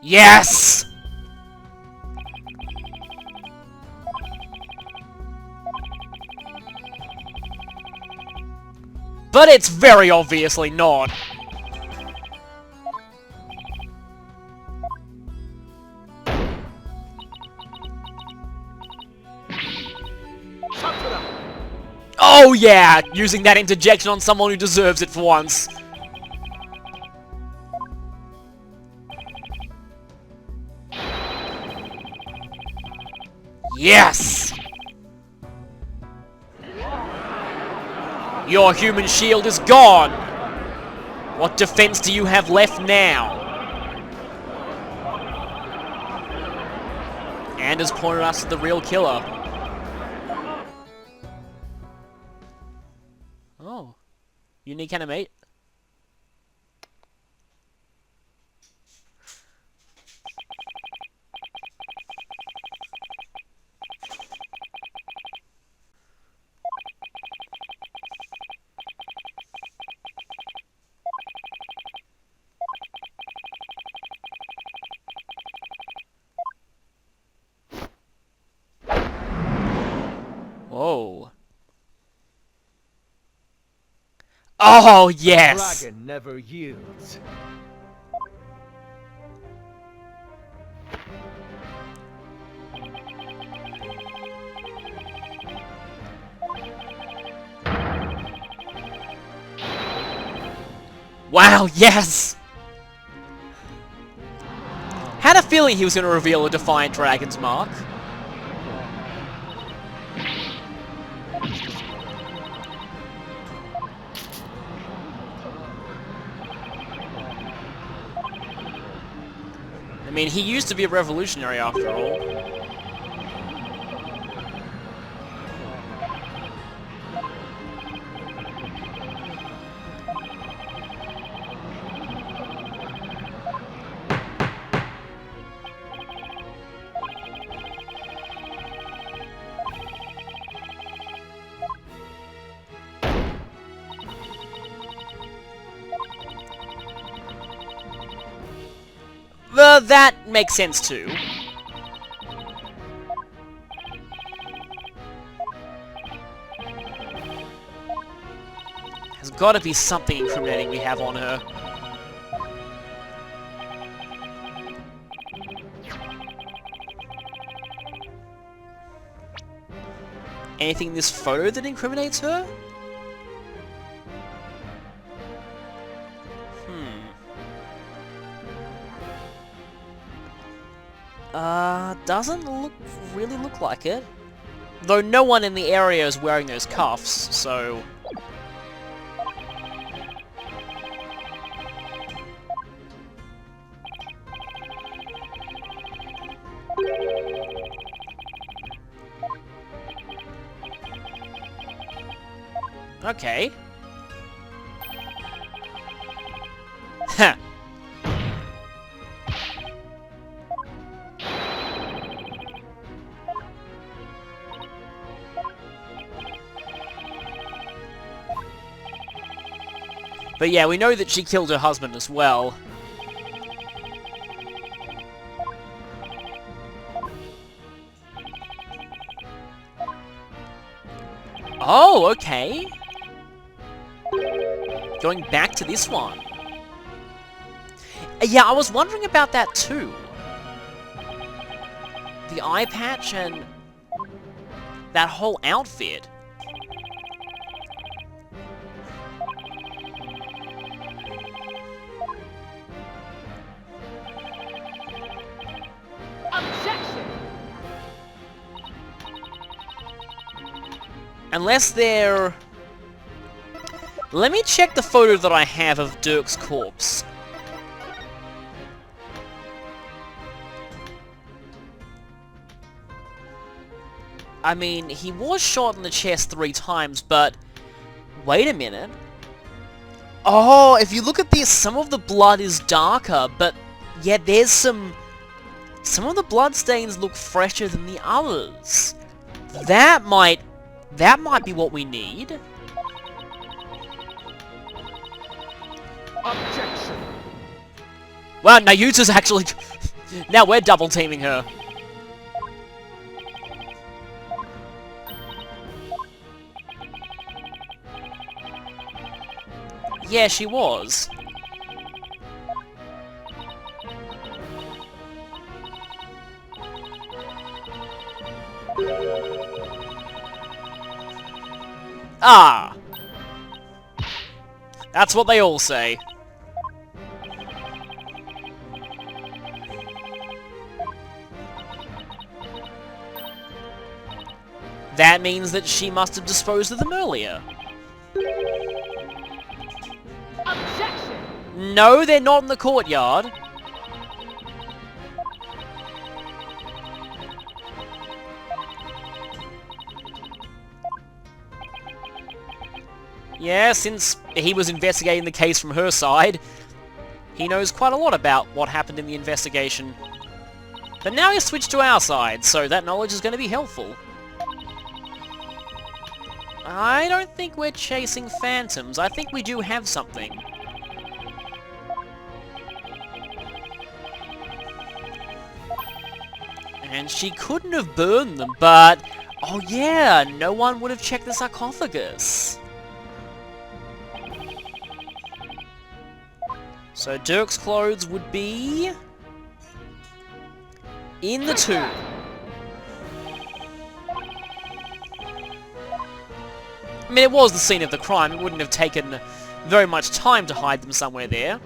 Yes! But it's very obviously not. Oh yeah! Using that interjection on someone who deserves it for once. Yes! Your human shield is gone! What defense do you have left now? And has pointed us to the real killer. Oh. Unique animate. Whoa. Oh, yes! Dragon never yields. Wow, yes! Had a feeling he was going to reveal a Defiant Dragon's Mark. I mean, he used to be a revolutionary after all. That makes sense too. There's gotta be something incriminating we have on her. Anything in this photo that incriminates her? Doesn't really look like it. Though no one in the area is wearing those cuffs, so... Okay. Ha! But yeah, we know that she killed her husband as well. Oh, okay. Going back to this one. Yeah, I was wondering about that too. The eye patch and that whole outfit. Unless they're... Let me check the photo that I have of Dirk's corpse. I mean, he was shot in the chest 3 times, but... Wait a minute. Oh, if you look at this, some of the blood is darker, but... Yeah, there's some... Some of the bloodstains look fresher than the others. That might be what we need. Objection. Wow, Nayuta's actually Now we're double teaming her. Yeah, she was. Ah! That's what they all say. That means that she must have disposed of them earlier. Objection! No, they're not in the courtyard. Yeah, since he was investigating the case from her side, he knows quite a lot about what happened in the investigation. But now he's switched to our side, so that knowledge is going to be helpful. I don't think we're chasing phantoms. I think we do have something. And she couldn't have burned them, but... oh yeah, no one would have checked the sarcophagus. So Dirk's clothes would be... in the tomb. I mean, it was the scene of the crime. It wouldn't have taken very much time to hide them somewhere there.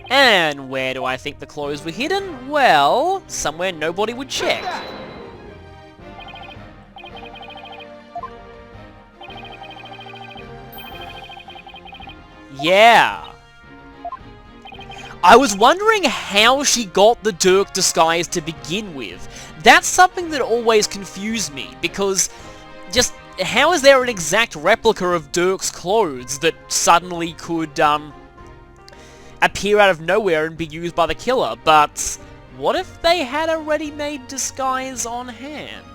And where do I think the clothes were hidden? Well, somewhere nobody would check. Yeah. I was wondering how she got the Dirk disguise to begin with. That's something that always confused me, because just how is there an exact replica of Dirk's clothes that suddenly could appear out of nowhere and be used by the killer? But what if they had a ready-made disguise on hand?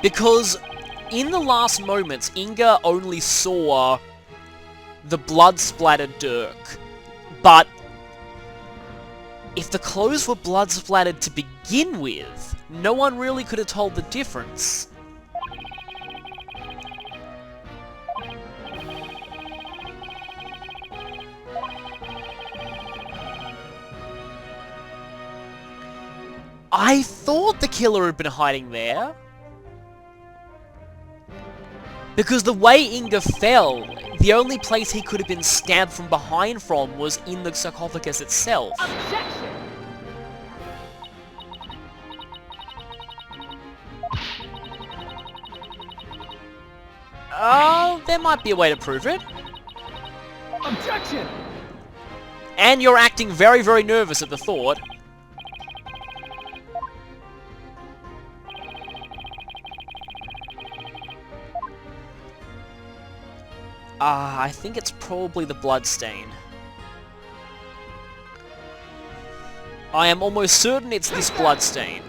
Because in the last moments, Inga only saw the blood-splattered Dirk. But if the clothes were blood-splattered to begin with, no one really could have told the difference. I thought the killer had been hiding there. Because the way Inga fell, the only place he could have been stabbed from behind from was in the sarcophagus itself. Objection! Oh, there might be a way to prove it. Objection! And you're acting very, very nervous at the thought. I think it's probably the Bloodstain. I am almost certain it's this Bloodstain.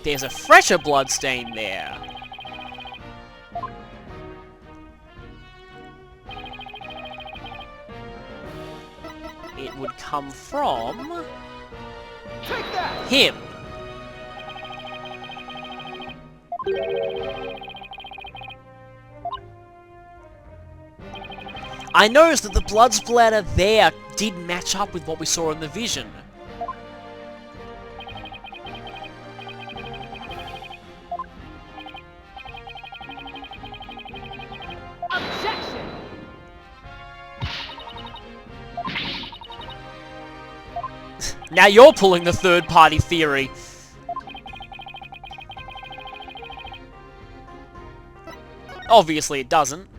There's a fresher Bloodstain there. It would come from... him. I noticed that the blood splatter there did match up with what we saw in the vision. Objection! Now you're pulling the third-party theory. Obviously it doesn't.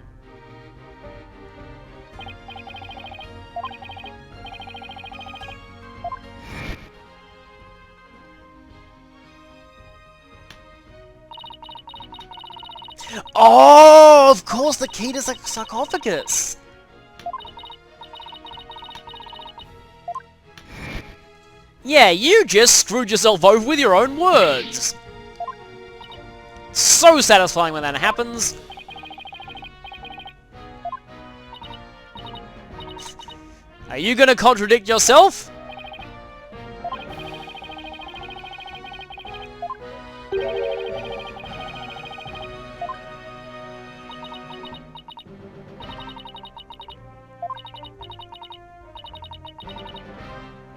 Oh, of course, the key to the sarcophagus. Yeah, you just screwed yourself over with your own words. So satisfying when that happens. Are you gonna contradict yourself?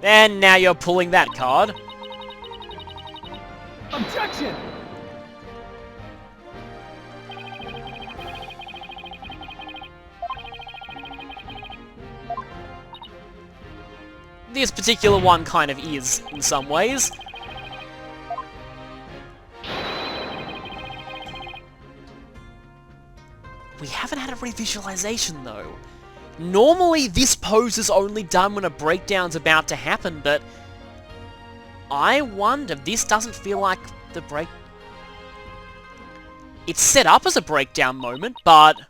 And now you're pulling that card. Objection! This particular one kind of is, in some ways. We haven't had a revisualization, though. Normally, this pose is only done when a breakdown's about to happen, but I wonder, this doesn't feel like the break... It's set up as a breakdown moment, but...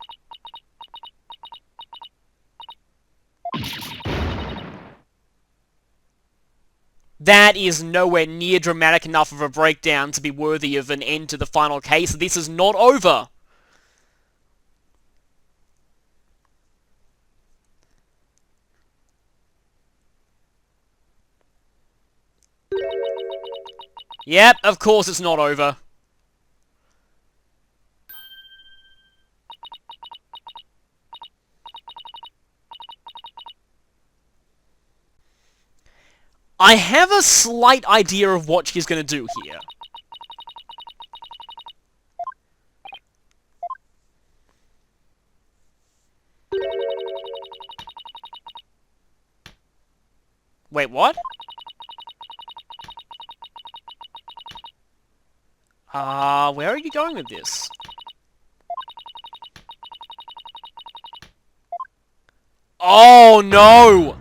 That is nowhere near dramatic enough of a breakdown to be worthy of an end to the final case. This is not over. Yep, of course it's not over. I have a slight idea of what she's going to do here. Wait, what? Where are you going with this? Oh, no!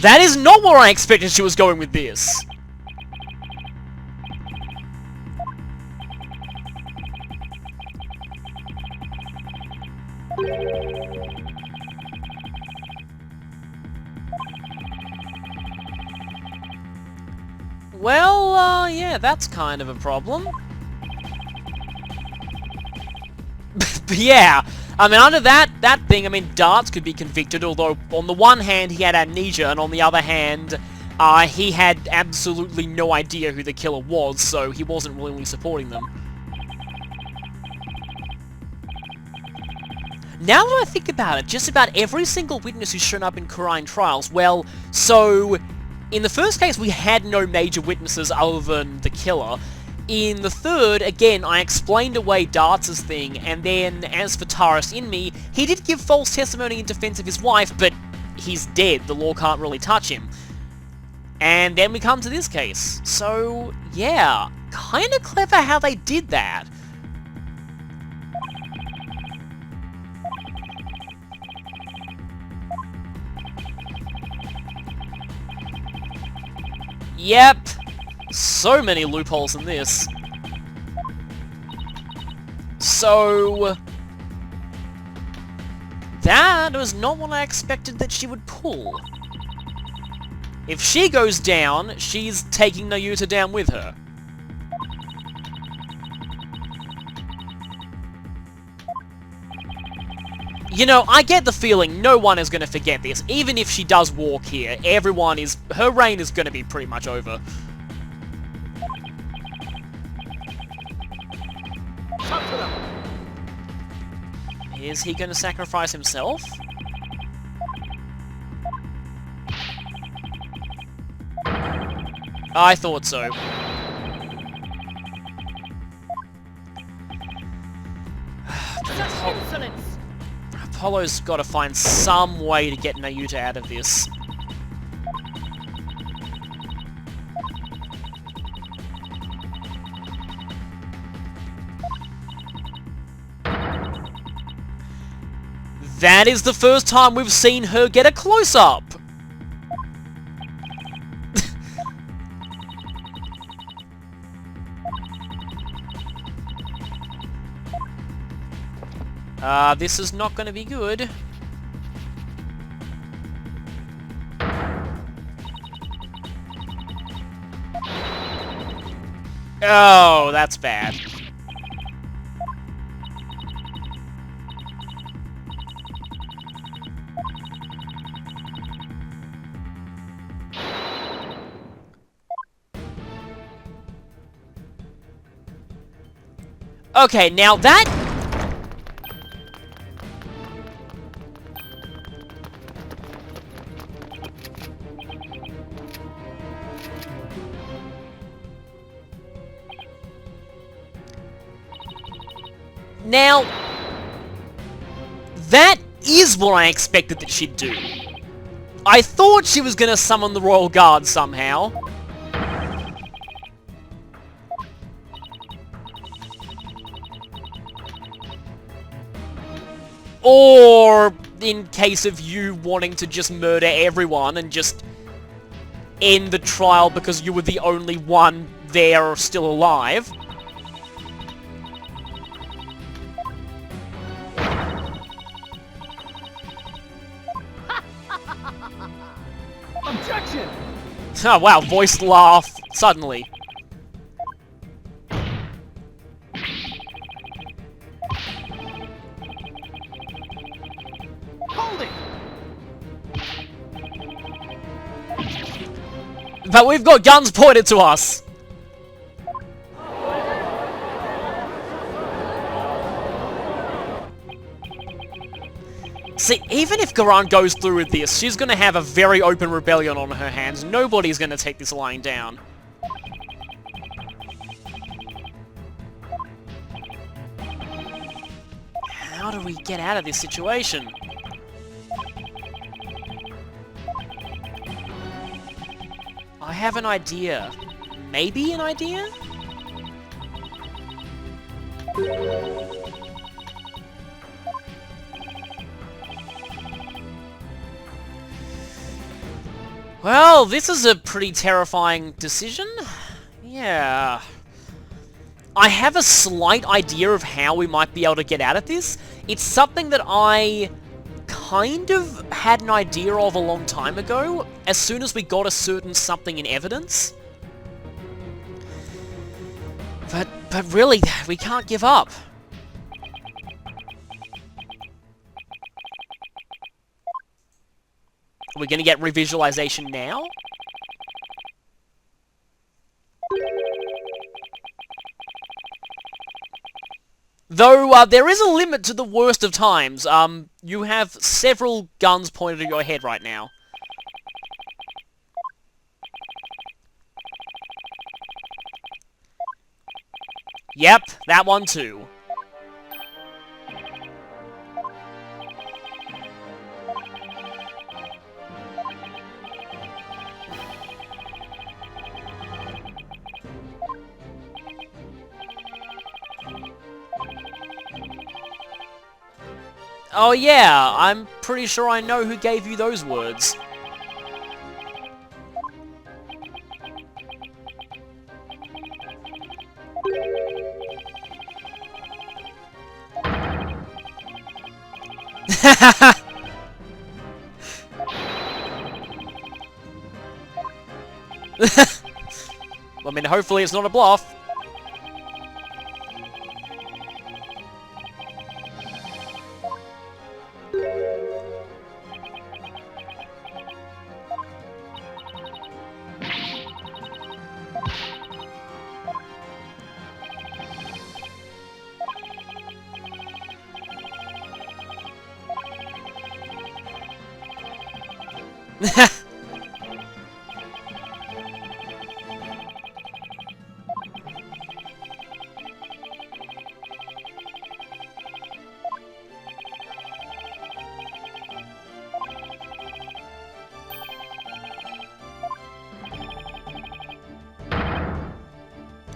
That is not where I expected she was going with this. Well, yeah, that's kind of a problem. But yeah, I mean, under that thing, I mean, Darts could be convicted, although on the one hand he had amnesia, and on the other hand, he had absolutely no idea who the killer was, so he wasn't willingly supporting them. Now that I think about it, just about every single witness who's shown up in Garan trials, well, so... In the first case, we had no major witnesses other than the killer. In the third, again, I explained away Darts' thing, and then, as for Taurus in me, he did give false testimony in defense of his wife, but he's dead, the law can't really touch him. And then we come to this case. So, yeah, kinda clever how they did that. Yep, so many loopholes in this. So... that was not what I expected that she would pull. If she goes down, she's taking Nayuta down with her. You know, I get the feeling no one is going to forget this. Even if she does walk here, everyone is... her reign is going to be pretty much over. Is he going to sacrifice himself? I thought so. Insolence! Apollo's got to find some way to get Nayuta out of this. That is the first time we've seen her get a close-up! This is not going to be good. Oh, that's bad. Okay, now that... Now... That is what I expected that she'd do. I thought she was gonna summon the Royal Guard somehow. Or, in case of you wanting to just murder everyone and just end the trial because you were the only one there still alive. Objection! Oh wow, voiced laugh suddenly. Hold it! But we've got guns pointed to us! See, even if Garan goes through with this, she's gonna have a very open rebellion on her hands. Nobody's gonna take this lying down. How do we get out of this situation? I have an idea. Maybe an idea? Well, this is a pretty terrifying decision. Yeah. I have a slight idea of how we might be able to get out of this. It's something that I kind of had an idea of a long time ago, as soon as we got a certain something in evidence. But really, we can't give up. Are we gonna get revisualization now? Though, there is a limit to the worst of times. You have several guns pointed at your head right now. Yep, that one too. Oh yeah, I'm pretty sure I know who gave you those words. Well, I mean, hopefully it's not a bluff.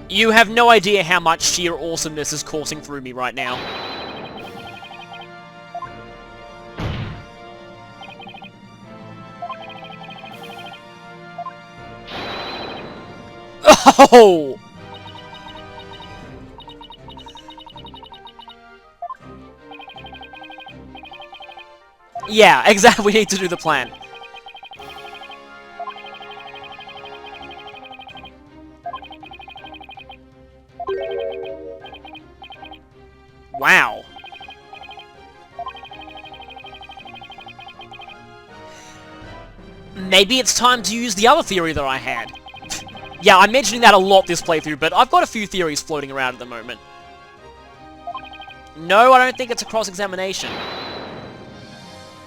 You have no idea how much sheer awesomeness is coursing through me right now. Oh! Yeah, exactly. We need to do the plan. Maybe it's time to use the other theory that I had. Yeah, I'm mentioning that a lot this playthrough, but I've got a few theories floating around at the moment. No, I don't think it's a cross-examination.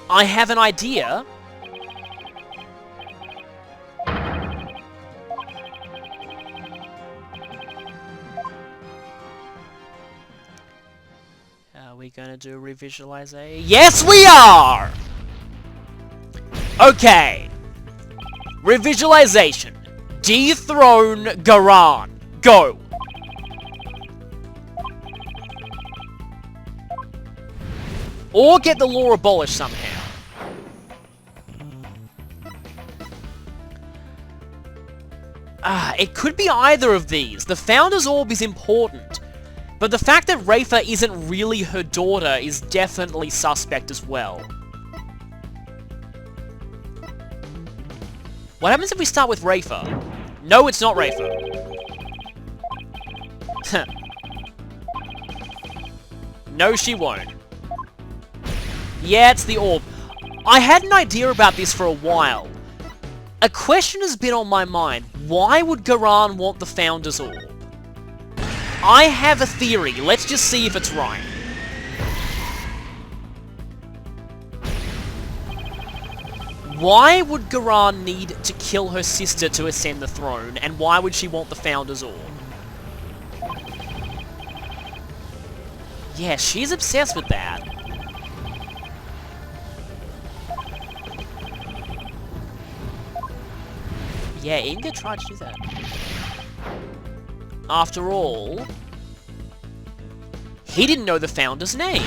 I have an idea. Are we gonna do revisualization? Yes, we are! Okay. Revisualization. Dethrone Garan. Go. Or get the law abolished somehow. It could be either of these. The Founder's Orb is important. But the fact that Rafa isn't really her daughter is definitely suspect as well. What happens if we start with Rafa? No, it's not Rafa. No, she won't. Yeah, it's the orb. I had an idea about this for a while. A question has been on my mind. Why would Garan want the Founder's Orb? I have a theory. Let's just see if it's right. Why would Garan need to kill her sister to ascend the throne? And why would she want the Founder's Orb? Yeah, she's obsessed with that. Yeah, Inga tried to do that. After all, he didn't know the Founder's name.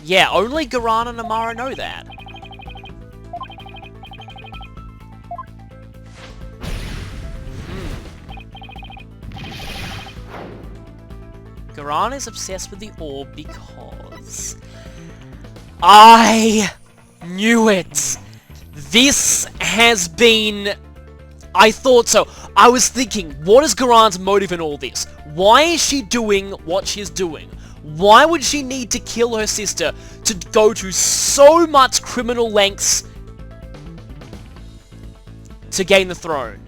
Yeah, only Garan and Amara know that. Garan is obsessed with the orb because... I knew it! This has been... I thought so. I was thinking, what is Garan's motive in all this? Why is she doing what she's doing? Why would she need to kill her sister to go to so much criminal lengths to gain the throne?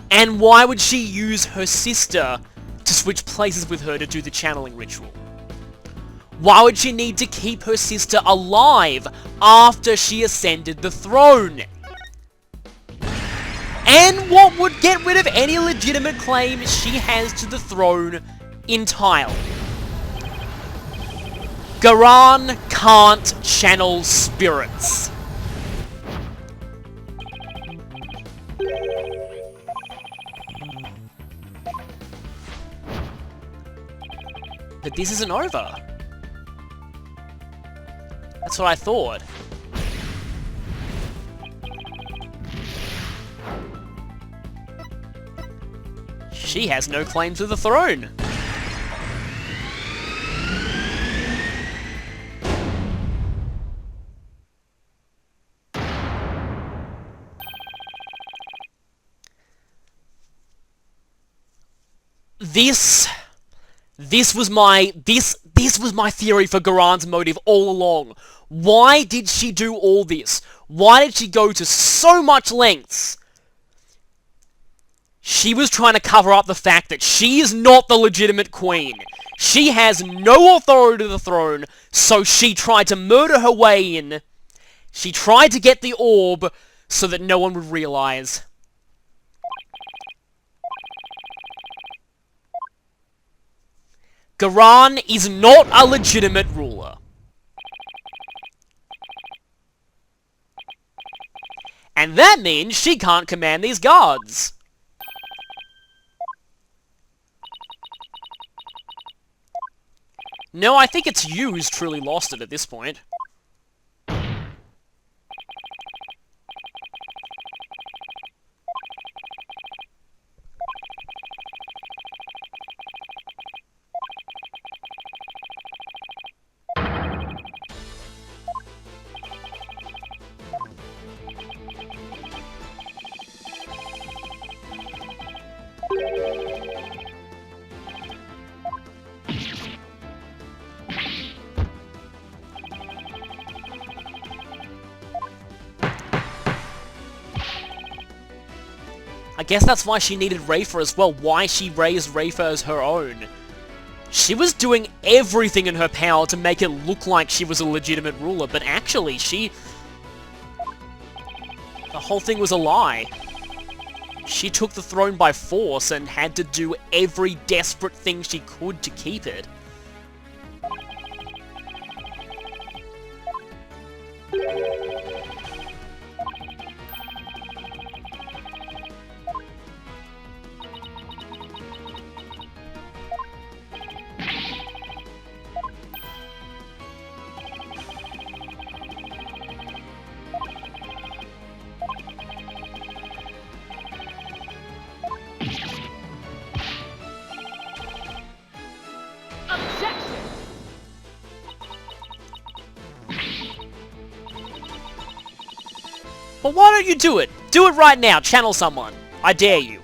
And why would she use her sister to switch places with her to do the channeling ritual? Why would she need to keep her sister alive after she ascended the throne? And what would get rid of any legitimate claim she has to the throne entirely? Garan can't channel spirits. But this isn't over. That's what I thought. She has no claim to the throne. This was my theory for Garan's motive all along. Why did she do all this? Why did she go to so much lengths? She was trying to cover up the fact that she is not the legitimate queen. She has no authority to the throne, so she tried to murder her way in. She tried to get the orb so that no one would realize. Garan is not a legitimate ruler. And that means she can't command these guards. No, I think it's you who's truly lost it at this point. I guess that's why she needed Rafa as well, why she raised Rafa as her own. She was doing everything in her power to make it look like she was a legitimate ruler, but actually the whole thing was a lie. She took the throne by force and had to do every desperate thing she could to keep it. But why don't you do it? Do it right now, channel someone. I dare you.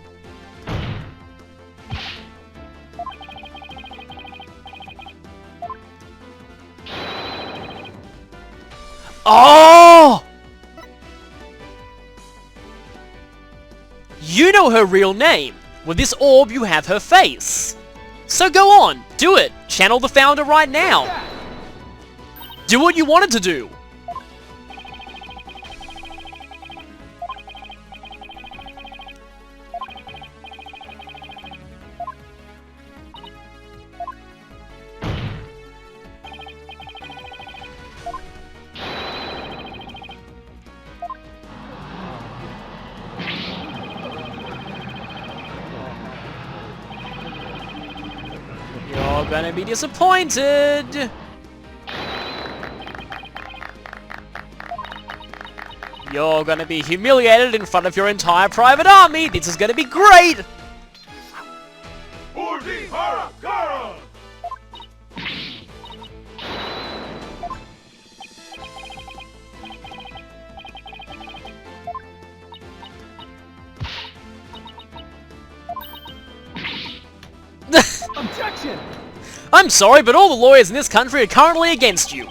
Oh! You know her real name. With this orb, you have her face. So go on, do it. Channel the founder right now. Do what you wanted to do. You're gonna be disappointed! You're gonna be humiliated in front of your entire private army! This is gonna be great! Garan! Objection! I'm sorry, but all the lawyers in this country are currently against you.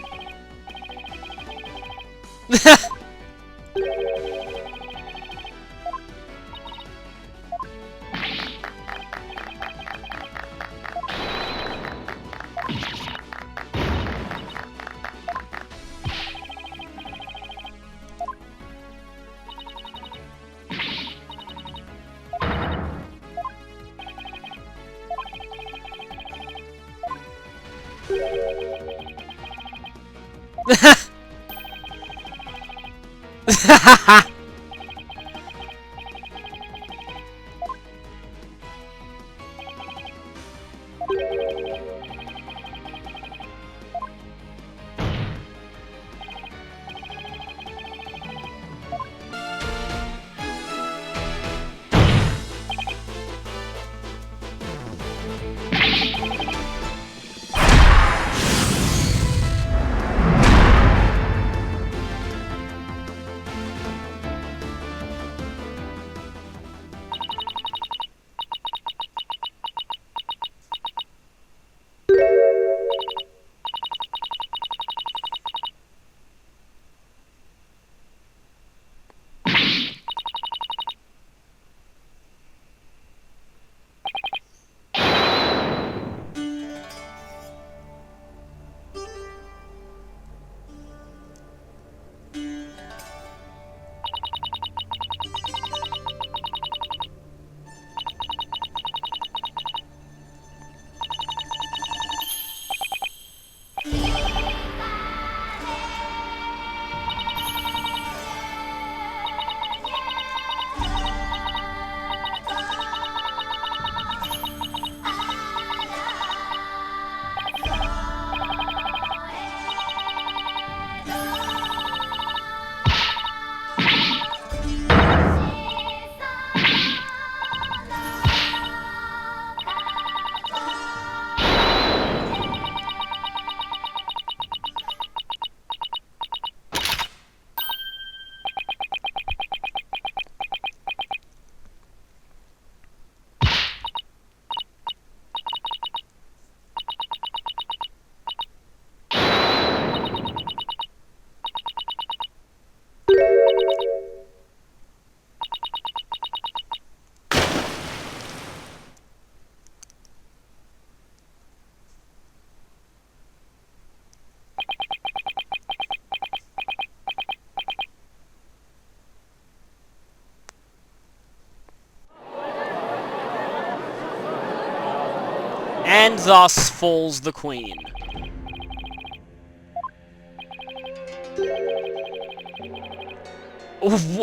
And thus falls the Queen.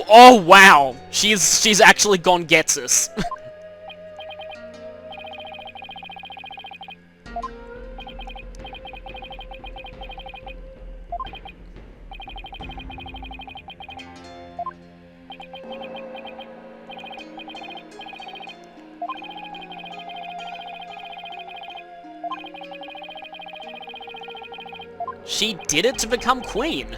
Oh wow! She's actually gone gets us. She did it to become queen.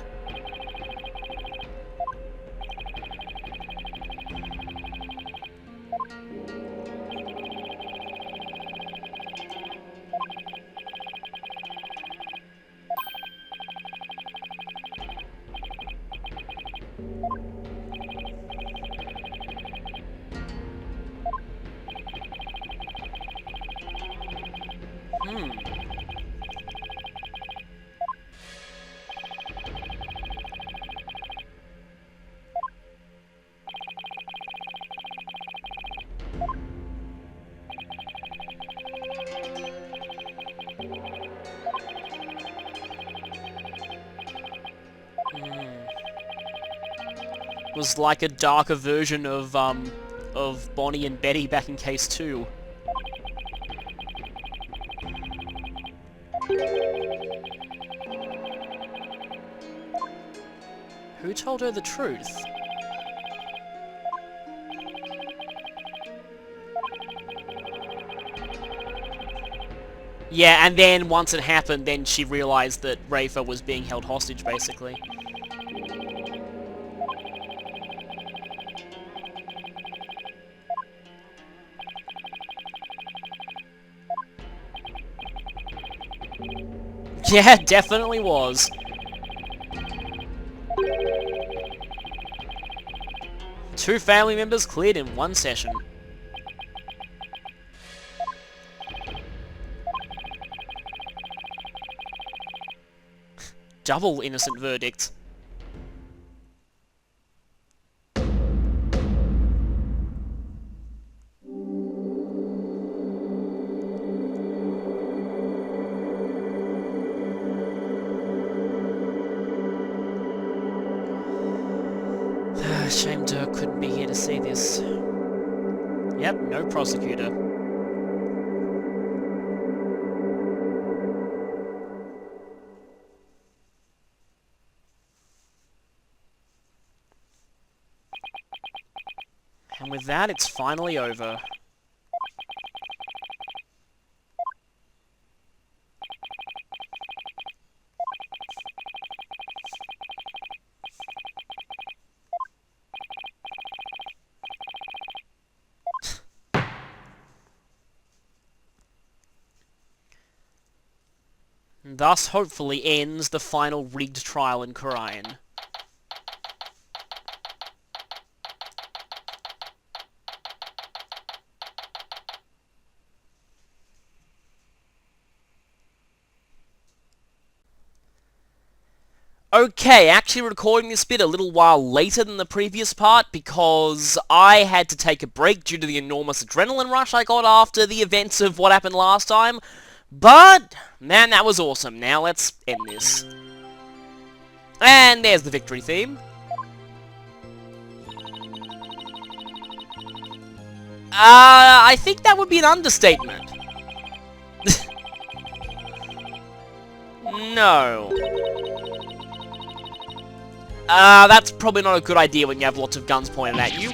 Was like a darker version of Bonnie and Betty back in Case 2. Who told her the truth? Yeah, and then once it happened, then she realized that Rafa was being held hostage, basically. Yeah, definitely was. Two family members cleared in one session. Double innocent verdict. Shame Dirk couldn't be here to see this. Yep, no prosecutor. And with that, it's finally over. And thus, hopefully, ends the final rigged trial in Garan. Okay, actually recording this bit a little while later than the previous part because I had to take a break due to the enormous adrenaline rush I got after the events of what happened last time. But, man, that was awesome. Now let's end this. And there's the victory theme. I think that would be an understatement. No. That's probably not a good idea when you have lots of guns pointed at you.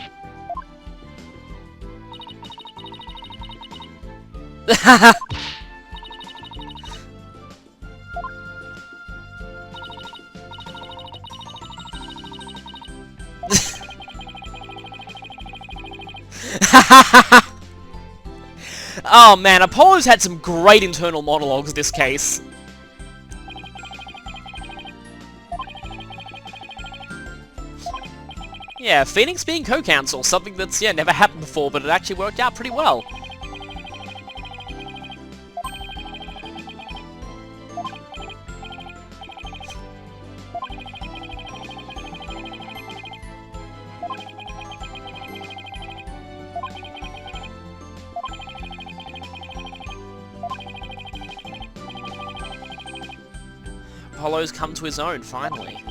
Oh man, Apollo's had some great internal monologues in this case. Yeah, Phoenix being co-counsel, something that's, yeah, never happened before, but it actually worked out pretty well. Hollow's come to his own, finally.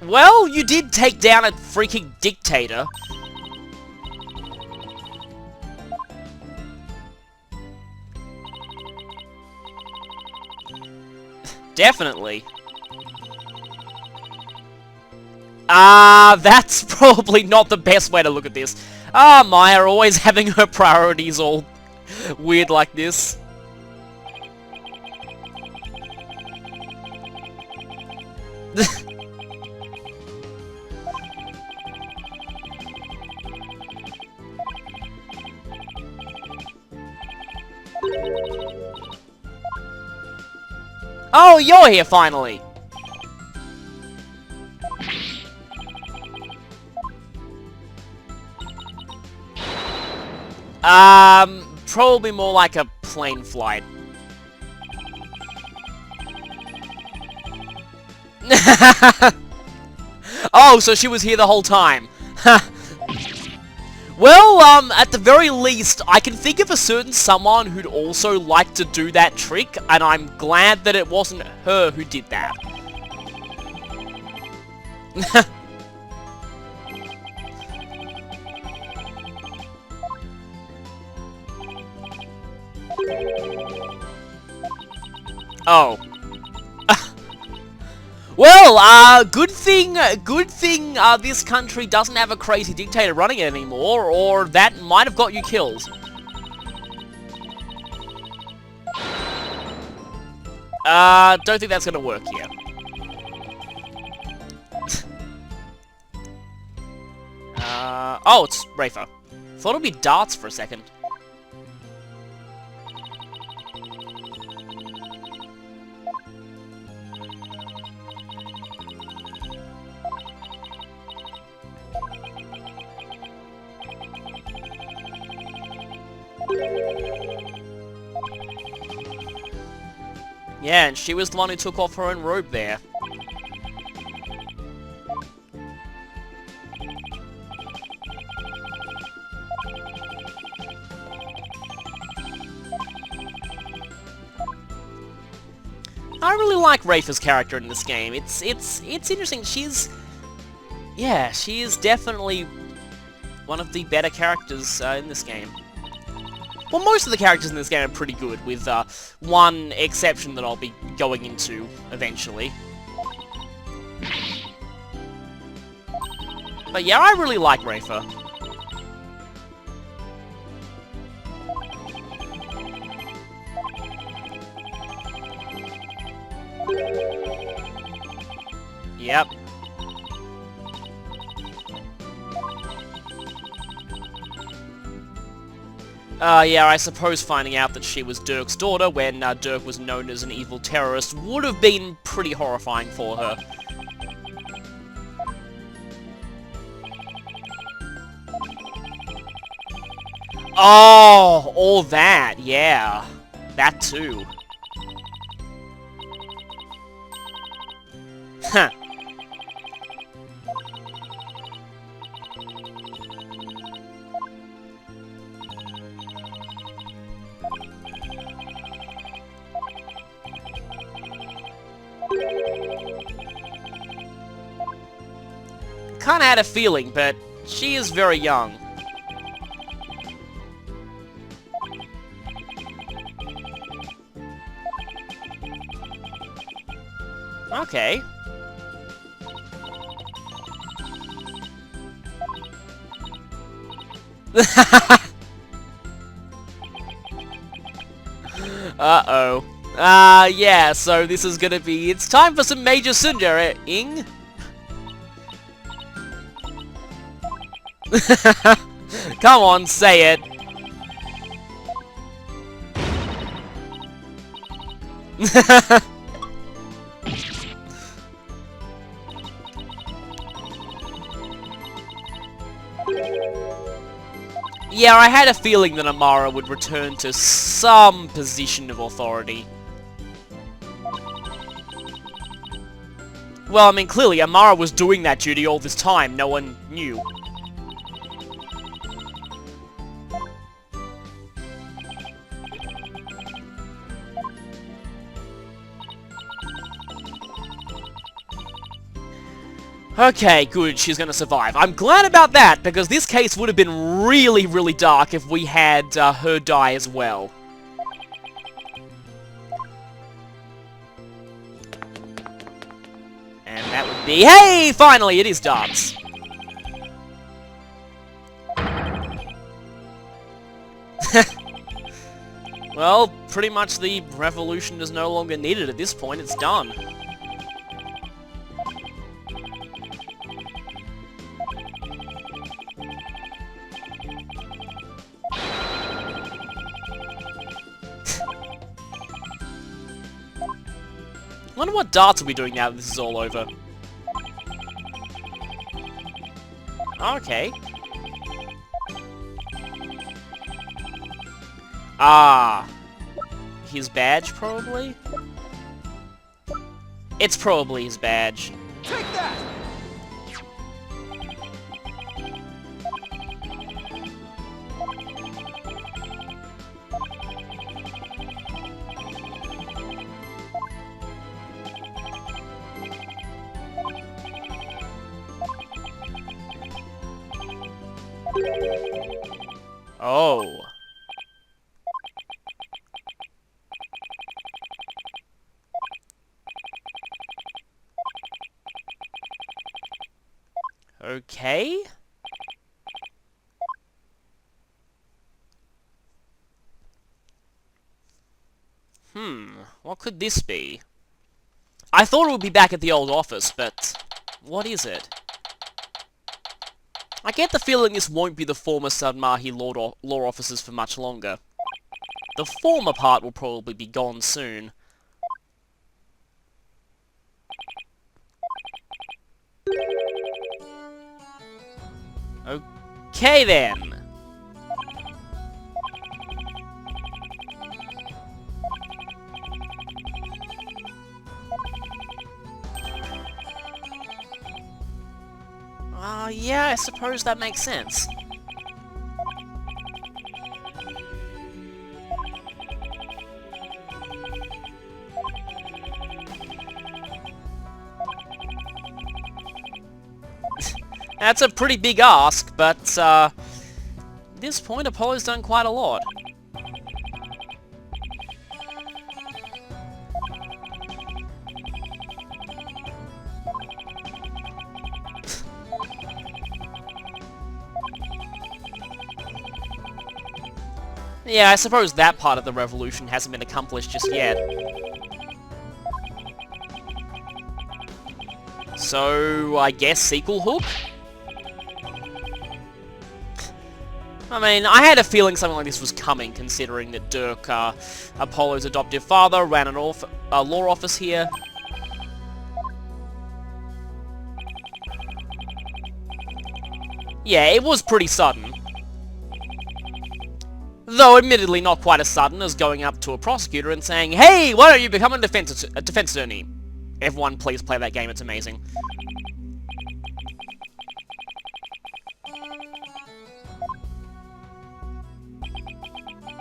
Well, you did take down a freaking dictator. Definitely. That's probably not the best way to look at this. Maya always having her priorities all weird like this. Oh, you're here finally! Probably more like a plane flight. Oh, so she was here the whole time. Well, at the very least, I can think of a certain someone who'd also like to do that trick, and I'm glad that it wasn't her who did that. Oh. Well, good thing this country doesn't have a crazy dictator running it anymore, or that might have got you killed. Don't think that's gonna work here. Oh, it's Rafa. Thought it'd be darts for a second. Yeah, and she was the one who took off her own robe there. I really like Rafa's character in this game. It's interesting. Yeah, she is definitely one of the better characters in this game. Well, most of the characters in this game are pretty good, with one exception that I'll be going into eventually. But yeah, I really like Rafa. Yep. Yeah, I suppose finding out that she was Dirk's daughter when Dirk was known as an evil terrorist would have been pretty horrifying for her. Oh, all that, yeah. That too. Huh. Kinda had a feeling, but she is very young. Okay. Uh-oh. Yeah, so this is gonna be... It's time for some major tsundere-ing. Come on, say it. Yeah, I had a feeling that Amara would return to some position of authority. Well, I mean, clearly, Amara was doing that duty all this time. No one knew. Okay, good, she's gonna survive. I'm glad about that, because this case would have been really, really dark if we had her die as well. And that would be... Hey! Finally, it is darts! Well, pretty much the revolution is no longer needed at this point, it's done. I wonder what darts will be doing now that this is all over. Okay. Ah. His badge, probably? It's probably his badge. Take that! Oh. Okay. What could this be? I thought it would be back at the old office, but what is it? I get the feeling this won't be the former Sadmahi law offices for much longer. The former part will probably be gone soon. Okay then. Yeah, I suppose that makes sense. That's a pretty big ask, but, at this point, Apollo's done quite a lot. Yeah, I suppose that part of the revolution hasn't been accomplished just yet. So, I guess sequel hook? I mean, I had a feeling something like this was coming, considering that Dirk, Apollo's adoptive father, ran an law office here. Yeah, it was pretty sudden. Though, admittedly, not quite as sudden as going up to a prosecutor and saying, "Hey, why don't you become a defense attorney?" Everyone, please play that game, it's amazing.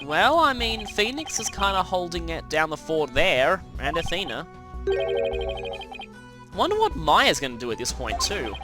Well, I mean, Phoenix is kind of holding it down the fort there, and Athena. Wonder what Maya's going to do at this point, too.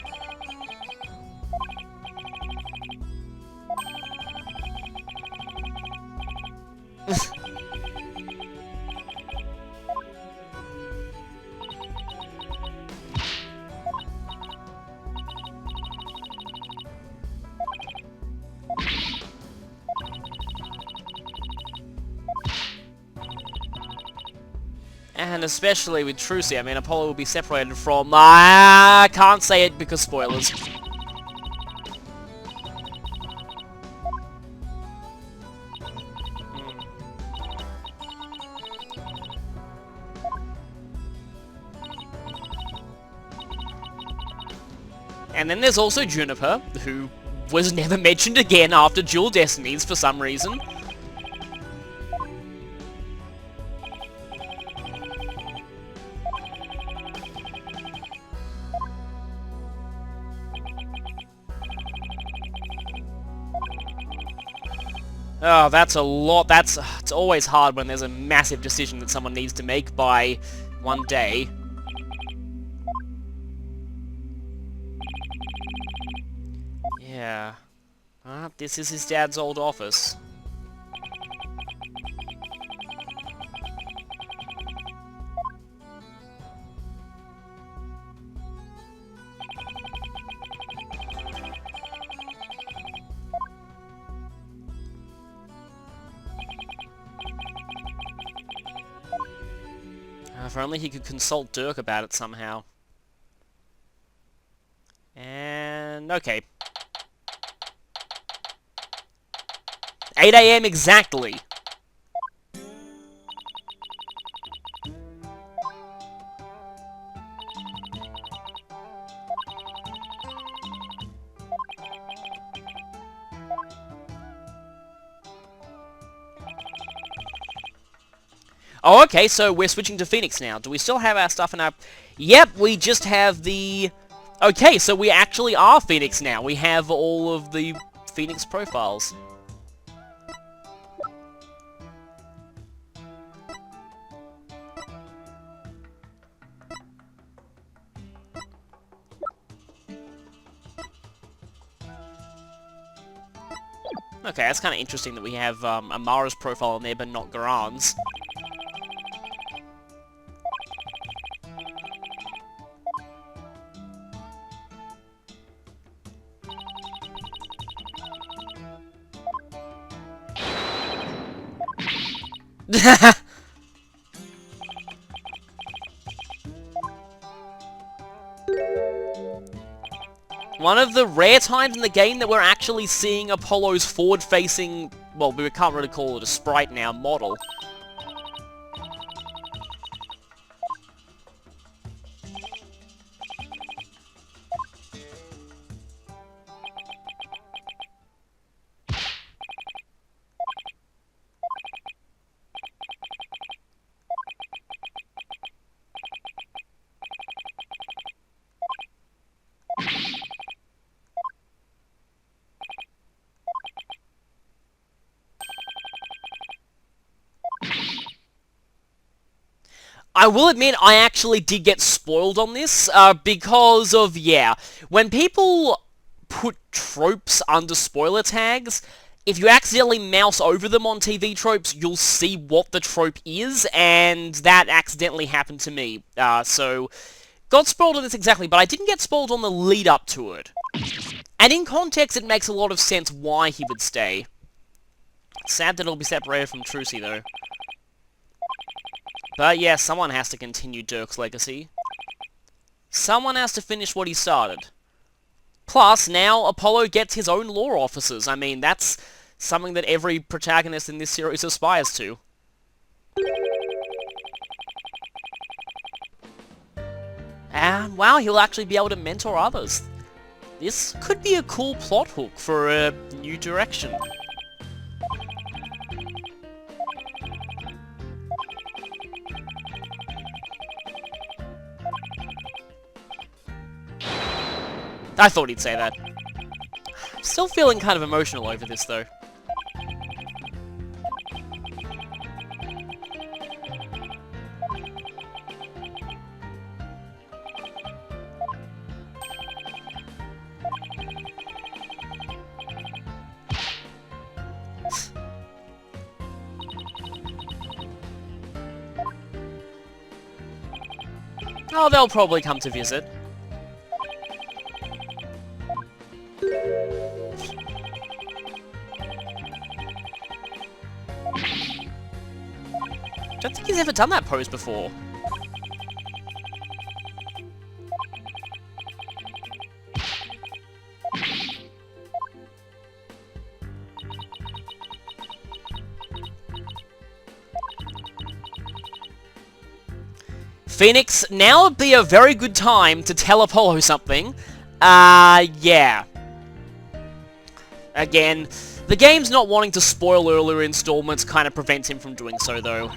And especially with Trucy, I mean, Apollo will be separated from... I can't say it because spoilers. And then there's also Juniper, who was never mentioned again after Dual Destinies for some reason. Oh, that's a lot. It's always hard when there's a massive decision that someone needs to make by one day. Yeah. This is his dad's old office. If only he could consult Dirk about it somehow. And... okay. 8 AM exactly! Oh, okay, so we're switching to Phoenix now. Do we still have our stuff in our... Yep, we just have the... Okay, so we actually are Phoenix now. We have all of the Phoenix profiles. Okay, that's kind of interesting that we have Amara's profile on there, but not Garan's. One of the rare times in the game that we're actually seeing Apollo's forward-facing... well, we can't really call it a sprite now, model. I will admit, I actually did get spoiled on this, because of, yeah, when people put tropes under spoiler tags, if you accidentally mouse over them on TV tropes, you'll see what the trope is, and that accidentally happened to me. So, got spoiled on this exactly, but I didn't get spoiled on the lead-up to it. And in context, it makes a lot of sense why he would stay. Sad that he'll be separated from Trucy, though. But yeah, someone has to continue Dirk's legacy. Someone has to finish what he started. Plus, now Apollo gets his own law officers. I mean, that's something that every protagonist in this series aspires to. And, wow, he'll actually be able to mentor others. This could be a cool plot hook for a new direction. I thought he'd say that. I'm still feeling kind of emotional over this, though. Oh, they'll probably come to visit. Don't think he's ever done that pose before. Phoenix, now would be a very good time to tell Apollo something. Yeah. Again, the game's not wanting to spoil earlier installments kind of prevents him from doing so, though.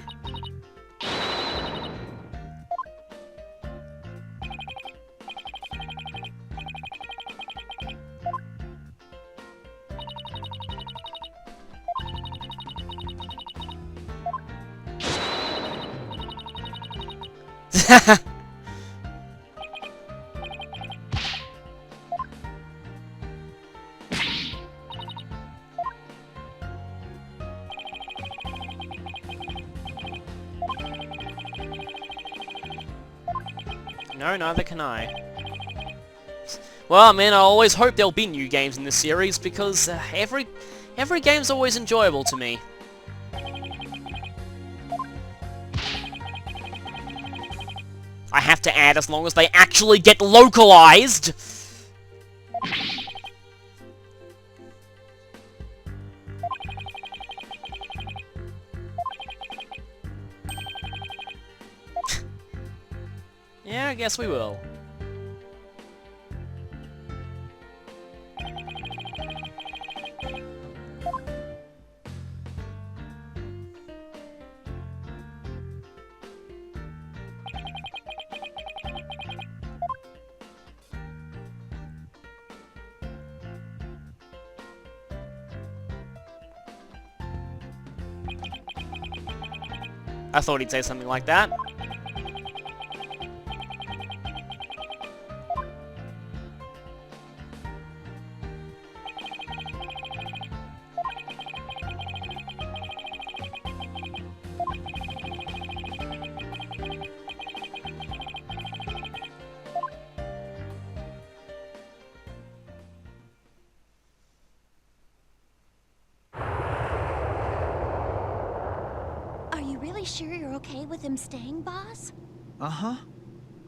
No, neither can I. Well, I mean, I always hope there'll be new games in this series, because every game's always enjoyable to me. I have to add, as long as they actually get localized! Yeah, I guess we will. I thought he'd say something like that. Sure you're okay with him staying, boss? Uh-huh.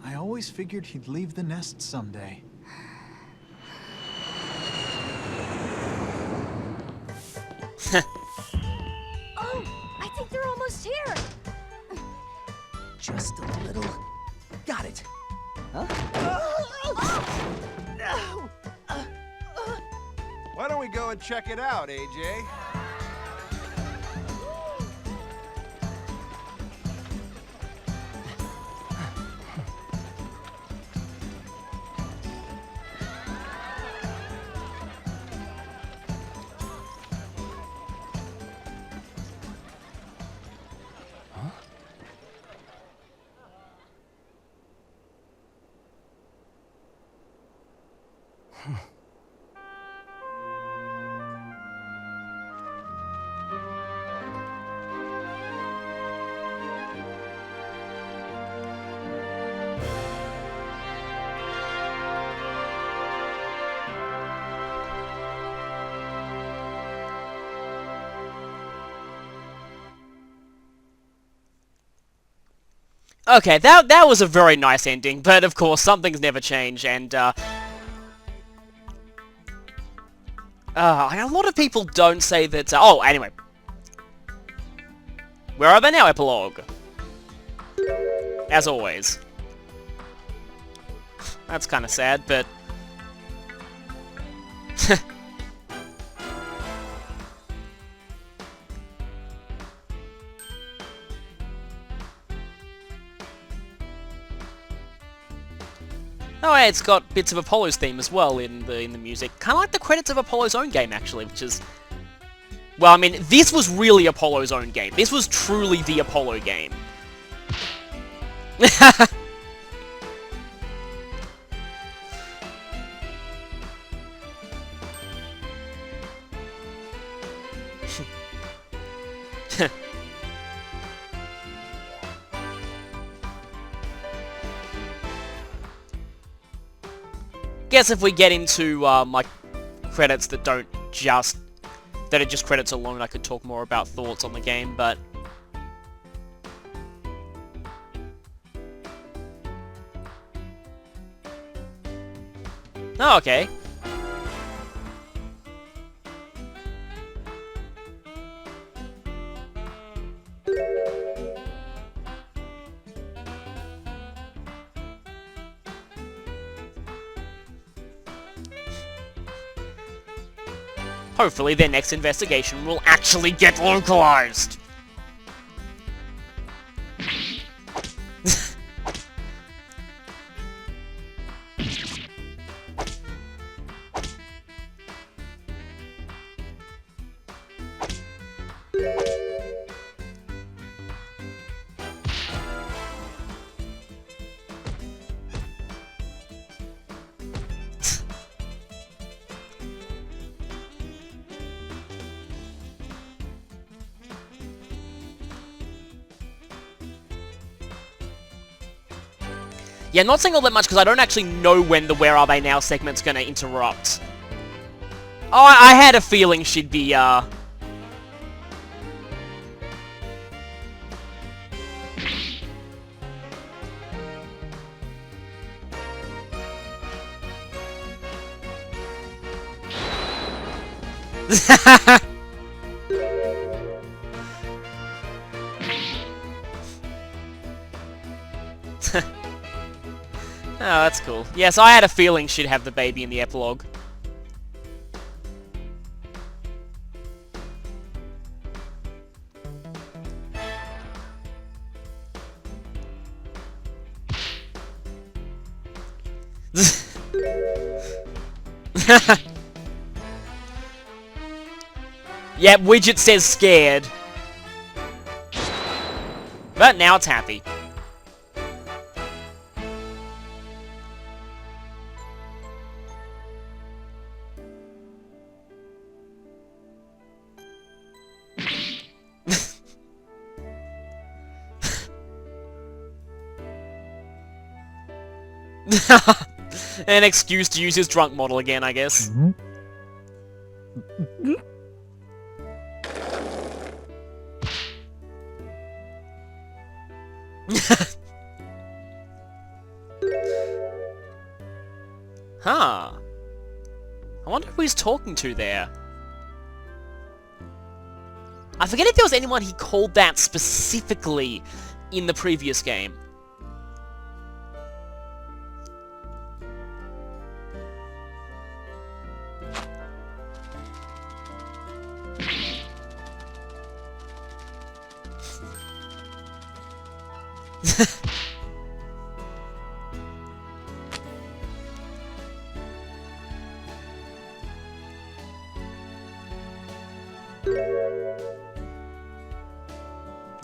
I always figured he'd leave the nest someday. Oh, I think they're almost here. Just a little. Got it. Huh? Why don't we go and check it out, AJ? Okay, that was a very nice ending, but of course, some things never change, and, a lot of people don't say that, oh, anyway. Where are they now, Epilogue? As always. That's kinda sad, but... Oh, yeah, it's got bits of Apollo's theme as well in the music. Kind of like the credits of Apollo's own game, actually, which is... Well, I mean, this was really Apollo's own game. This was truly the Apollo game. Guess if we get into my credits that are just credits alone, I could talk more about thoughts on the game, but... Oh, okay. Hopefully their next investigation will actually get localized. Yeah, not saying all that much because I don't actually know when the Where Are They Now segment's gonna interrupt. Oh, I had a feeling she'd be, Oh, that's cool. Yes, I had a feeling she'd have the baby in the epilogue. Yep, Widget says scared. But now it's happy. An excuse to use his drunk model again, I guess. Huh. I wonder who he's talking to there. I forget if there was anyone he called that specifically in the previous game.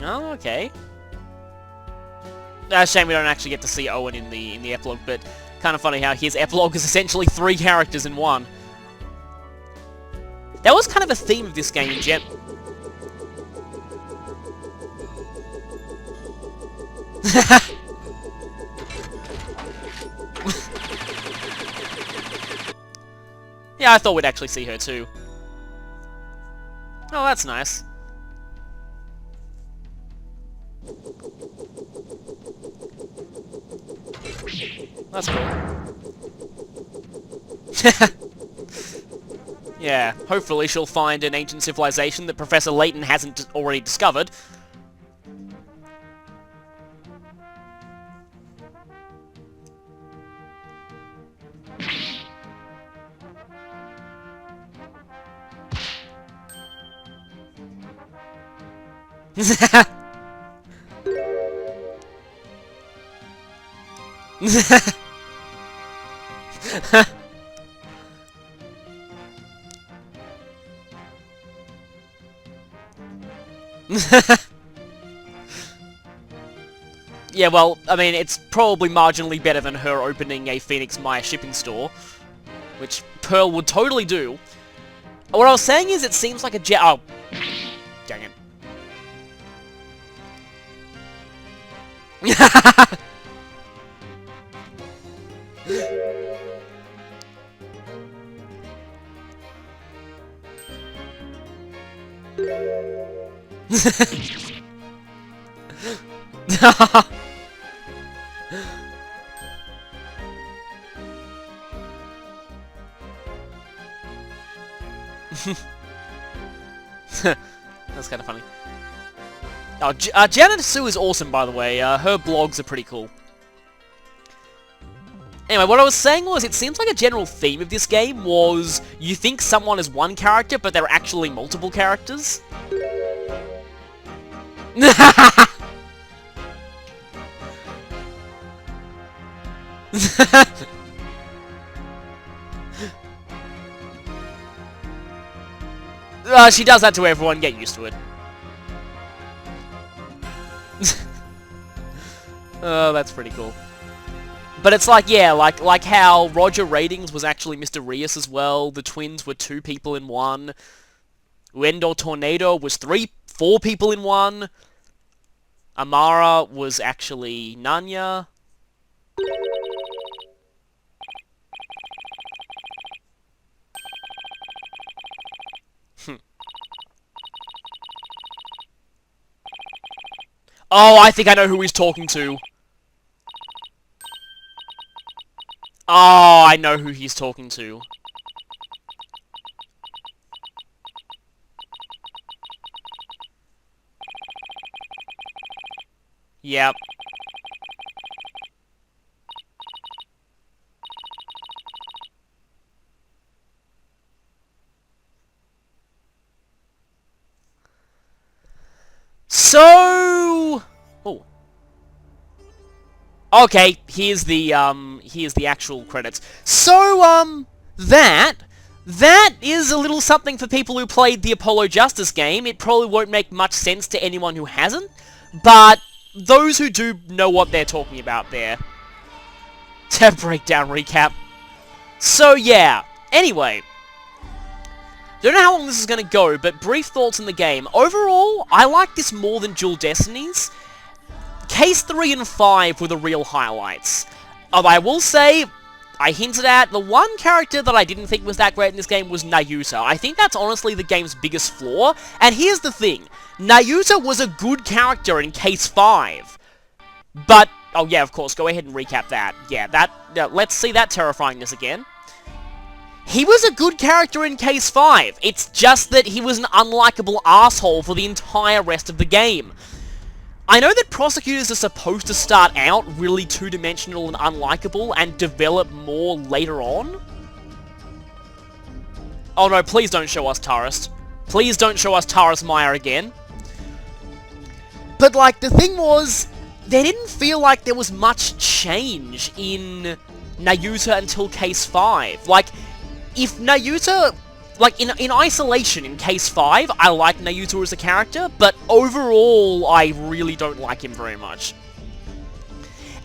Oh, okay. Shame we don't actually get to see Owen in the epilogue, but kind of funny how his epilogue is essentially 3 characters in one. That was kind of a theme of this game in Jet. Yeah, I thought we'd actually see her too. Oh, that's nice. That's cool. Yeah, hopefully she'll find an ancient civilization that Professor Layton hasn't already discovered. Yeah, well, I mean, it's probably marginally better than her opening a Phoenix Maya shipping store, which Pearl would totally do. What I was saying is it seems like a jet... Oh, dang it. That's kind of funny. Oh, Janet Sue is awesome, by the way. Her blogs are pretty cool. Anyway, what I was saying was, it seems like a general theme of this game was you think someone is one character, but they're actually multiple characters. She does that to everyone, get used to it. Oh, that's pretty cool. But it's like, yeah, like how Roger Ratings was actually Mr. Rios as well. The twins were 2 people in one. Uendo Tornado was 4 people in one. Amara was actually Nanya. Oh, I think I know who he's talking to. Oh, I know who he's talking to. Yep. So... Oh. Okay, here's the actual credits. So, that is a little something for people who played the Apollo Justice game. It probably won't make much sense to anyone who hasn't, but those who do know what they're talking about there. Breakdown recap. So, yeah. Anyway. Don't know how long this is going to go, but brief thoughts on the game. Overall, I like this more than Dual Destinies. Case 3 and 5 were the real highlights. I will say, I hinted at, the one character that I didn't think was that great in this game was Nayuta. I think that's honestly the game's biggest flaw, and here's the thing. Nayuta was a good character in Case 5. But, oh yeah, of course, go ahead and recap that. Yeah, let's see that terrifyingness again. He was a good character in Case 5. It's just that he was an unlikable asshole for the entire rest of the game. I know that prosecutors are supposed to start out really two-dimensional and unlikable and develop more later on. Oh no, please don't show us Taurus. Please don't show us Taurus Meyer again. But like, the thing was, there didn't feel like there was much change in Nayuta until Case 5. Like, if Nayuta... Like, in isolation, in Case 5, I like Nayuta as a character, but overall, I really don't like him very much.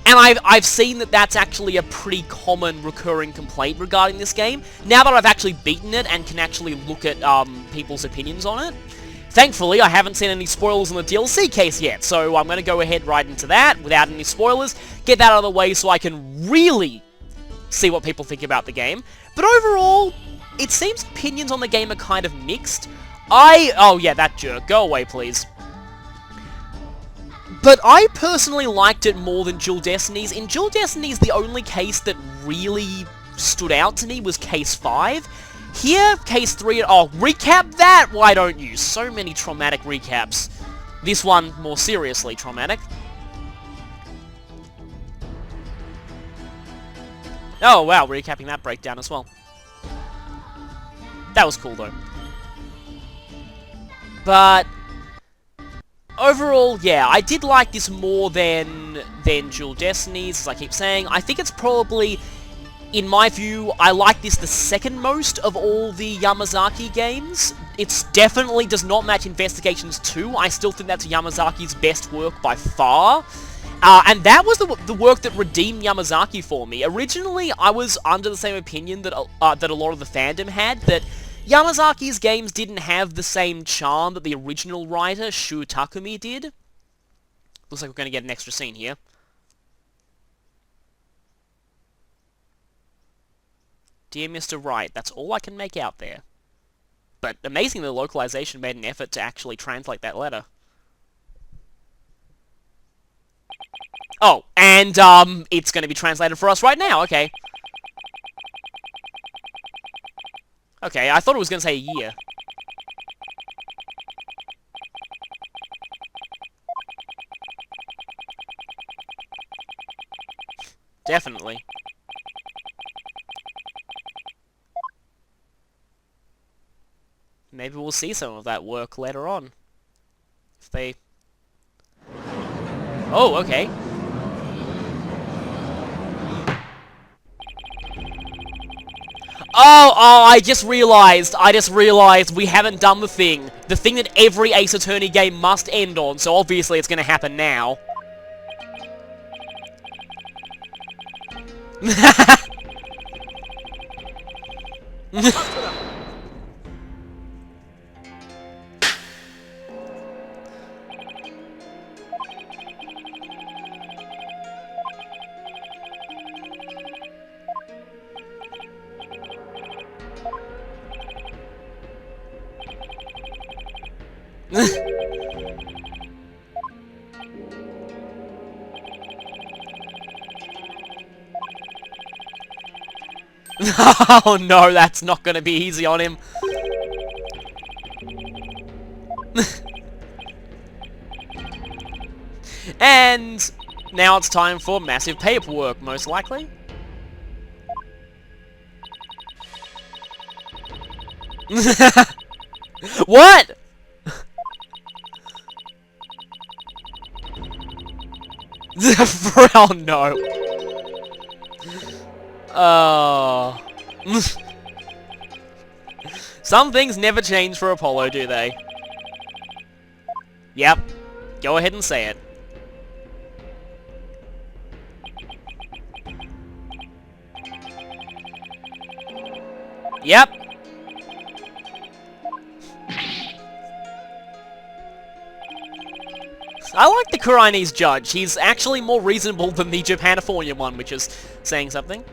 And I've seen that that's actually a pretty common recurring complaint regarding this game. Now that I've actually beaten it and can actually look at people's opinions on it. Thankfully, I haven't seen any spoilers on the DLC case yet, so I'm going to go ahead right into that without any spoilers, get that out of the way so I can really see what people think about the game. But overall... it seems opinions on the game are kind of mixed. Oh yeah, that jerk. Go away, please. But I personally liked it more than Dual Destinies. In Dual Destinies, the only case that really stood out to me was Case 5. Here, Case 3... oh, recap that? Why don't you? So many traumatic recaps. This one, more seriously traumatic. Oh, wow, recapping that breakdown as well. That was cool, though. But overall, yeah, I did like this more than Dual Destinies, as I keep saying. I think it's probably, in my view, I like this the second most of all the Yamazaki games. It definitely does not match Investigations 2. I still think that's Yamazaki's best work by far. And that was the work that redeemed Yamazaki for me. Originally, I was under the same opinion that that a lot of the fandom had, that Yamazaki's games didn't have the same charm that the original writer, Shu Takumi, did. Looks like we're going to get an extra scene here. Dear Mr. Wright, that's all I can make out there. But amazingly, the localization made an effort to actually translate that letter. Oh, and, it's going to be translated for us right now, okay. Okay, I thought it was going to say a year. Definitely. Maybe we'll see some of that work later on. If they... oh, okay. Oh, I just realized we haven't done the thing that every Ace Attorney game must end on, so obviously it's gonna happen now. Oh no, that's not gonna be easy on him. And now it's time for massive paperwork, most likely. What? Oh no. Oh. Some things never change for Apollo, do they? Yep. Go ahead and say it. Yep. I like the Koreanese judge. He's actually more reasonable than the Japanifornian one, which is saying something.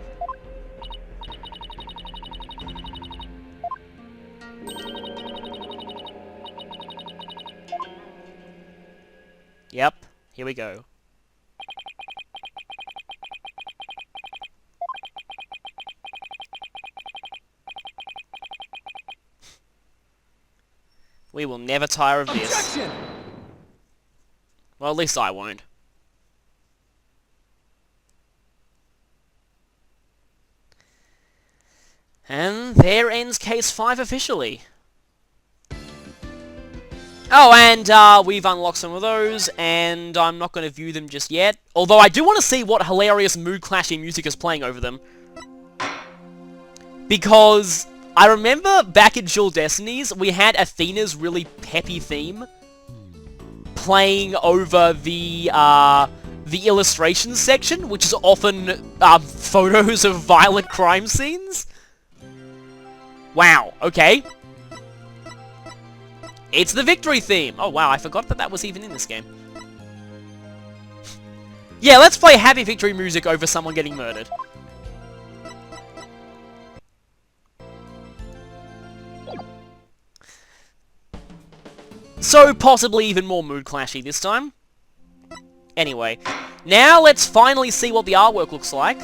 Yep, here we go. We will never tire of this. Objection! Well, at least I won't. And there ends Case 5 officially. Oh, and we've unlocked some of those, and I'm not going to view them just yet. Although I do want to see what hilarious mood-clashing music is playing over them. Because I remember back in Dual Destinies, we had Athena's really peppy theme playing over the illustrations section, which is often photos of violent crime scenes. Wow, okay. It's the victory theme! Oh wow, I forgot that that was even in this game. Yeah, let's play happy victory music over someone getting murdered. So, possibly even more mood-clashy this time. Anyway, now let's finally see what the artwork looks like.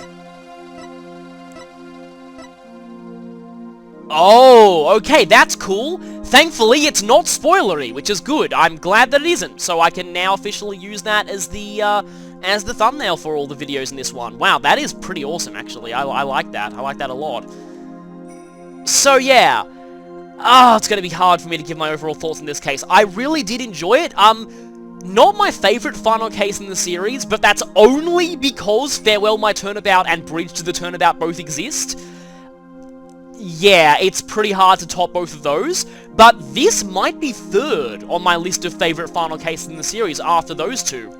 Oh, okay, that's cool. Thankfully, it's not spoilery, which is good. I'm glad that it isn't, so I can now officially use that as the thumbnail for all the videos in this one. Wow, that is pretty awesome, actually. I like that. I like that a lot. So, yeah. It's gonna be hard for me to give my overall thoughts in this case. I really did enjoy it. Not my favorite final case in the series, but that's only because Farewell My Turnabout and Bridge to the Turnabout both exist. Yeah, it's pretty hard to top both of those, but this might be third on my list of favorite final cases in the series after those two.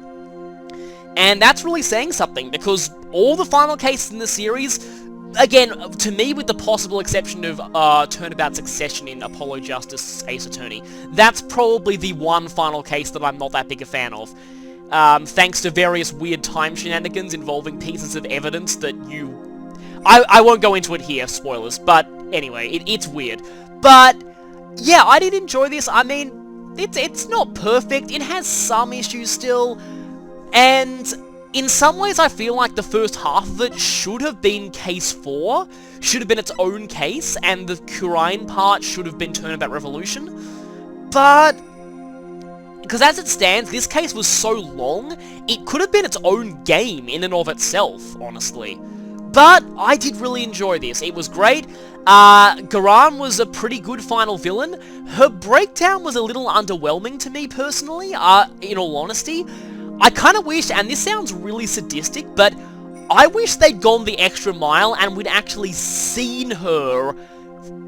And that's really saying something, because all the final cases in the series, again, to me, with the possible exception of Turnabout Succession in Apollo Justice Ace Attorney, that's probably the one final case that I'm not that big a fan of. Thanks to various weird time shenanigans involving pieces of evidence that you... I won't go into it here, spoilers, but anyway, it's weird. But, yeah, I did enjoy this. I mean, it's not perfect, it has some issues still, and in some ways I feel like the first half of it should have been Case 4, should have been its own case, and the Kurian part should have been Turnabout Revolution, but... because as it stands, this case was so long, it could have been its own game in and of itself, honestly. But I did really enjoy this. It was great. Garan was a pretty good final villain. Her breakdown was a little underwhelming to me personally, in all honesty. I kind of wish, and this sounds really sadistic, but I wish they'd gone the extra mile and we'd actually seen her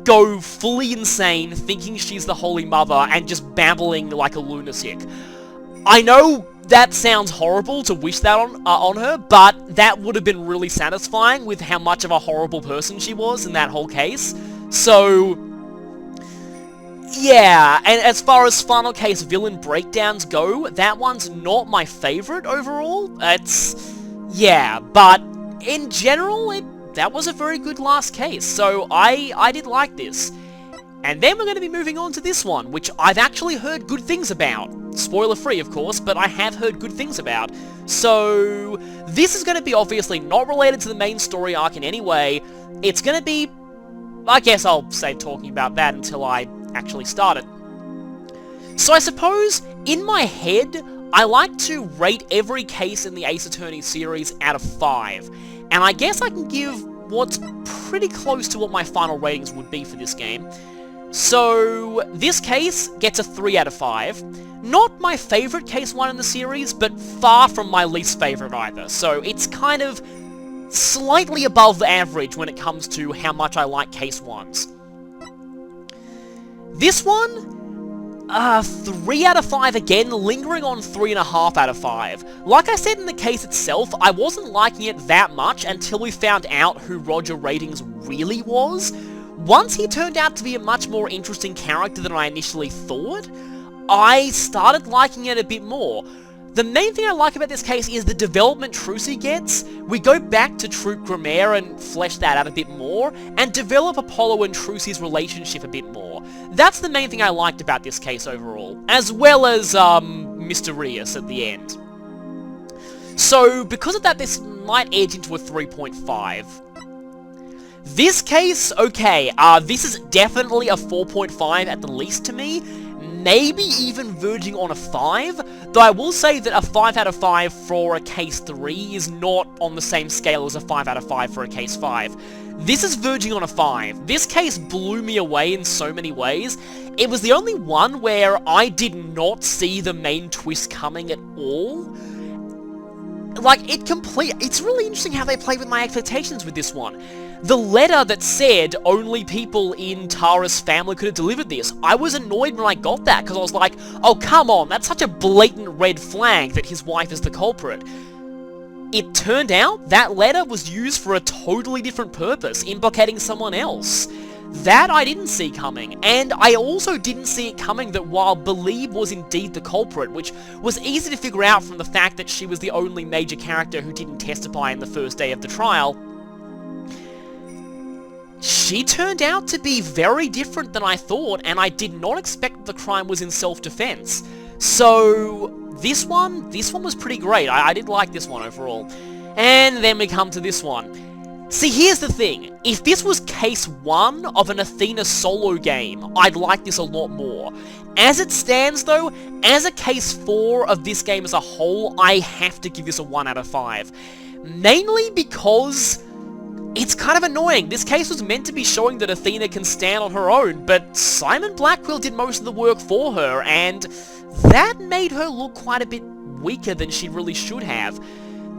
go fully insane, thinking she's the Holy Mother and just babbling like a lunatic. I know that sounds horrible to wish that on her, but that would have been really satisfying with how much of a horrible person she was in that whole case. So, yeah, and as far as final case villain breakdowns go, that one's not my favorite overall. Yeah, but in general, that was a very good last case, so I did like this. And then we're going to be moving on to this one, which I've actually heard good things about. spoiler-free, of course, but I have heard good things about. So, this is going to be obviously not related to the main story arc in any way. It's going to be... I guess I'll save talking about that until I actually start it. So I suppose, in my head, I like to rate every case in the Ace Attorney series out of 5. And I guess I can give what's pretty close to what my final ratings would be for this game. So, this case gets a 3 out of 5. Not my favourite case 1 in the series, but far from my least favourite either. So, it's kind of slightly above the average when it comes to how much I like case 1s. This one... 3 out of 5 again, lingering on 3.5 out of 5. Like I said in the case itself, I wasn't liking it that much until we found out who Roger Ratings really was. Once he turned out to be a much more interesting character than I initially thought, I started liking it a bit more. The main thing I like about this case is the development Trucy gets. We go back to Troop Grammaire and flesh that out a bit more, and develop Apollo and Trucy's relationship a bit more. That's the main thing I liked about this case overall, as well as, Mysterious at the end. So, because of that, this might edge into a 3.5. This case, okay, this is definitely a 4.5 at the least to me, maybe even verging on a 5, though I will say that a 5 out of 5 for a case 3 is not on the same scale as a 5 out of 5 for a case 5. This is verging on a 5. This case blew me away in so many ways. It was the only one where I did not see the main twist coming at all. Like, it's really interesting how they played with my expectations with this one. The letter that said only people in Tara's family could have delivered this, I was annoyed when I got that, because I was like, oh come on, that's such a blatant red flag that his wife is the culprit. It turned out that letter was used for a totally different purpose, implicating someone else. That I didn't see coming, and I also didn't see it coming that while Believe was indeed the culprit, which was easy to figure out from the fact that she was the only major character who didn't testify in the first day of the trial, she turned out to be very different than I thought, and I did not expect the crime was in self-defense. So, this one was pretty great. I did like this one overall. And then we come to this one. See, here's the thing. If this was case 1 of an Athena solo game, I'd like this a lot more. As it stands, though, as a case 4 of this game as a whole, I have to give this a 1 out of 5. Mainly because it's kind of annoying. This case was meant to be showing that Athena can stand on her own, but Simon Blackwell did most of the work for her, and that made her look quite a bit weaker than she really should have.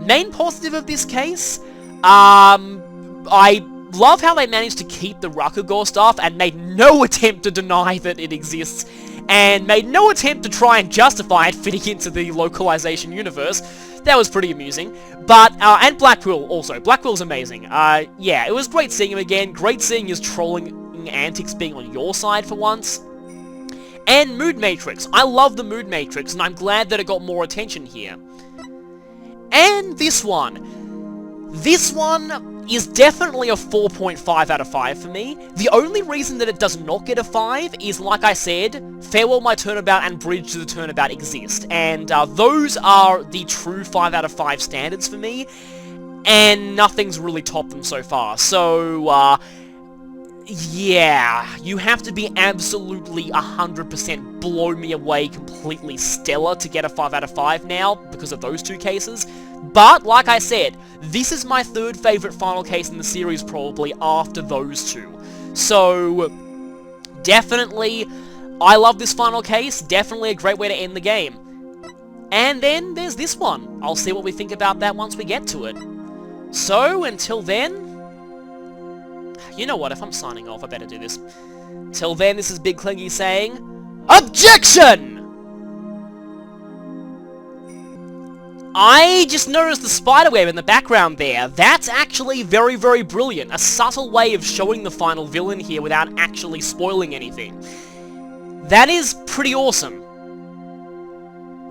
Main positive of this case, I love how they managed to keep the Rakugor stuff and made no attempt to deny that it exists, and made no attempt to try and justify it fitting into the localization universe. That was pretty amusing. But, and Blackwell also. Blackwell's amazing. Yeah, it was great seeing him again, great seeing his trolling antics being on your side for once. And Mood Matrix. I love the Mood Matrix, and I'm glad that it got more attention here. And this one. This one is definitely a 4.5 out of 5 for me. The only reason that it does not get a 5 is, like I said, Farewell My Turnabout and Bridge to the Turnabout exist. And those are the true 5 out of 5 standards for me. And nothing's really topped them so far. So, yeah, you have to be absolutely 100% blow me away completely stellar to get a 5 out of 5 now, because of those two cases. But, like I said, this is my third favourite final case in the series probably after those two. So, definitely, I love this final case, definitely a great way to end the game. And then there's this one. I'll see what we think about that once we get to it. So, until then, you know what, if I'm signing off, I better do this. Till then, this is Big Clingy saying, OBJECTION! I just noticed the spiderweb in the background there. That's actually very, very brilliant. A subtle way of showing the final villain here without actually spoiling anything. That is pretty awesome.